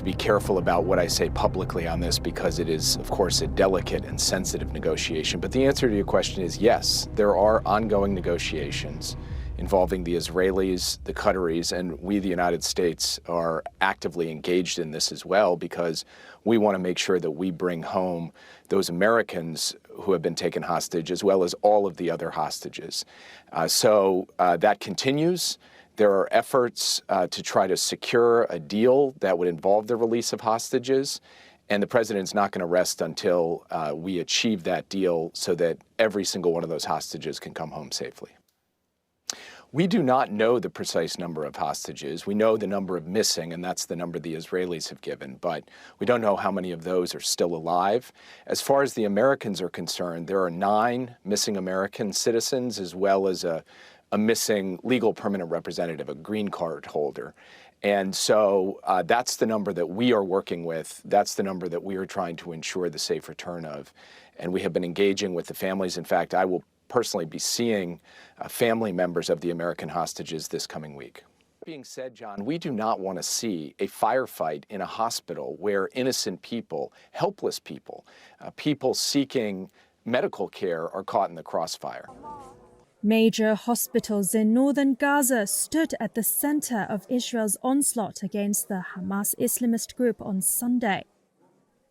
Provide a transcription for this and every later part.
be careful about what I say publicly on this because it is, of course, a delicate and sensitive negotiation. But the answer to your question is yes, there are ongoing negotiations involving the Israelis, the Qataris, and we, the United States, are actively engaged in this as well because we want to make sure that we bring home those Americans who have been taken hostage as well as all of the other hostages. So that continues. There are efforts to try to secure a deal that would involve the release of hostages, and the president's not going to rest until we achieve that deal so that every single one of those hostages can come home safely. We do not know the precise number of hostages. We know the number of missing, and that's the number the Israelis have given, but we don't know how many of those are still alive. As far as the Americans are concerned, there are 9 missing American citizens as well as a missing legal permanent representative, a green card holder. And so that's the number that we are working with. That's the number that we are trying to ensure the safe return of. And we have been engaging with the families. In fact, I will personally be seeing family members of the American hostages this coming week. That being said, John, we do not want to see a firefight in a hospital where innocent people, helpless people, people seeking medical care are caught in the crossfire. Major hospitals in northern Gaza stood at the center of Israel's onslaught against the Hamas Islamist group on Sunday.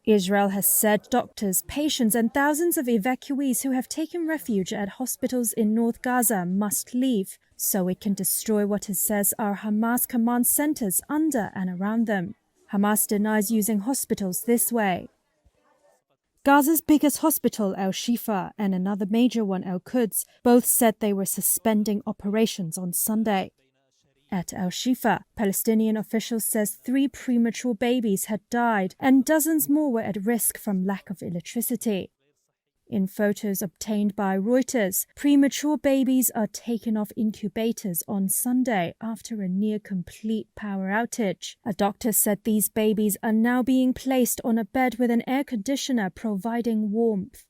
Israel has said doctors, patients, and thousands of evacuees who have taken refuge at hospitals in North Gaza must leave so it can destroy what it says are Hamas command centers under and around them. Hamas denies using hospitals this way. Gaza's biggest hospital, Al-Shifa, and another major one, Al-Quds, both said they were suspending operations on Sunday. At Al-Shifa, Palestinian officials says 3 premature babies had died and dozens more were at risk from lack of electricity. In photos obtained by Reuters, premature babies are taken off incubators on Sunday after a near-complete power outage. A doctor said these babies are now being placed on a bed with an air conditioner providing warmth.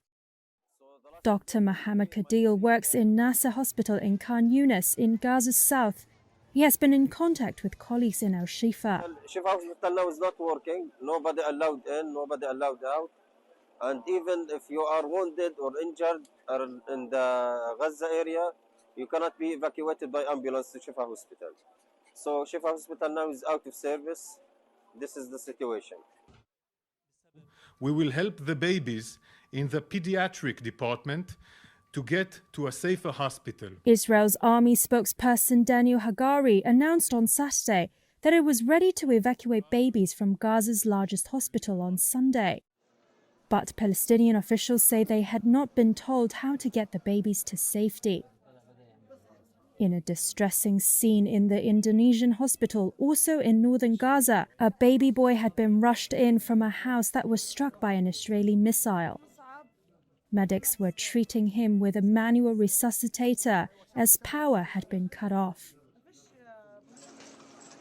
Dr. Mohammed Kadil works in Nasser Hospital in Khan Yunis in Gaza's south. He has been in contact with colleagues in Al-Shifa. Shifa Hospital now is not working. Nobody allowed in, nobody allowed out. And even if you are wounded or injured or in the Gaza area, you cannot be evacuated by ambulance to Shifa Hospital. So Shifa Hospital now is out of service. This is the situation. We will help the babies in the pediatric department to get to a safer hospital. Israel's army spokesperson Daniel Hagari announced on Saturday that it was ready to evacuate babies from Gaza's largest hospital on Sunday. But Palestinian officials say they had not been told how to get the babies to safety. In a distressing scene in the Indonesian hospital, also in northern Gaza, a baby boy had been rushed in from a house that was struck by an Israeli missile. Medics were treating him with a manual resuscitator as power had been cut off.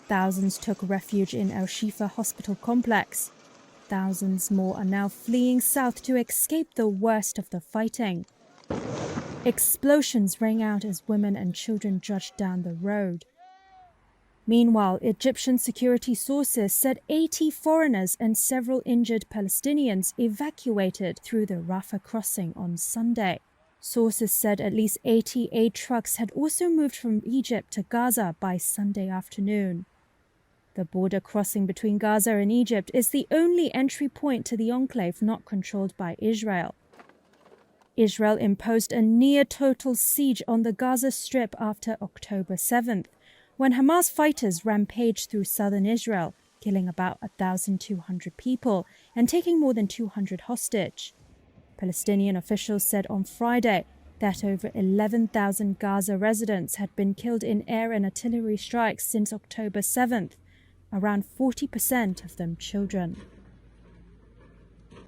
Thousands took refuge in Al-Shifa hospital complex. Thousands more are now fleeing south to escape the worst of the fighting. Explosions rang out as women and children trudged down the road. Meanwhile, Egyptian security sources said 80 foreigners and several injured Palestinians evacuated through the Rafah crossing on Sunday. Sources said at least 88 trucks had also moved from Egypt to Gaza by Sunday afternoon. The border crossing between Gaza and Egypt is the only entry point to the enclave not controlled by Israel. Israel imposed a near-total siege on the Gaza Strip after October 7th, when Hamas fighters rampaged through southern Israel, killing about 1,200 people and taking more than 200 hostage. Palestinian officials said on Friday that over 11,000 Gaza residents had been killed in air and artillery strikes since October 7th, around 40% of them children.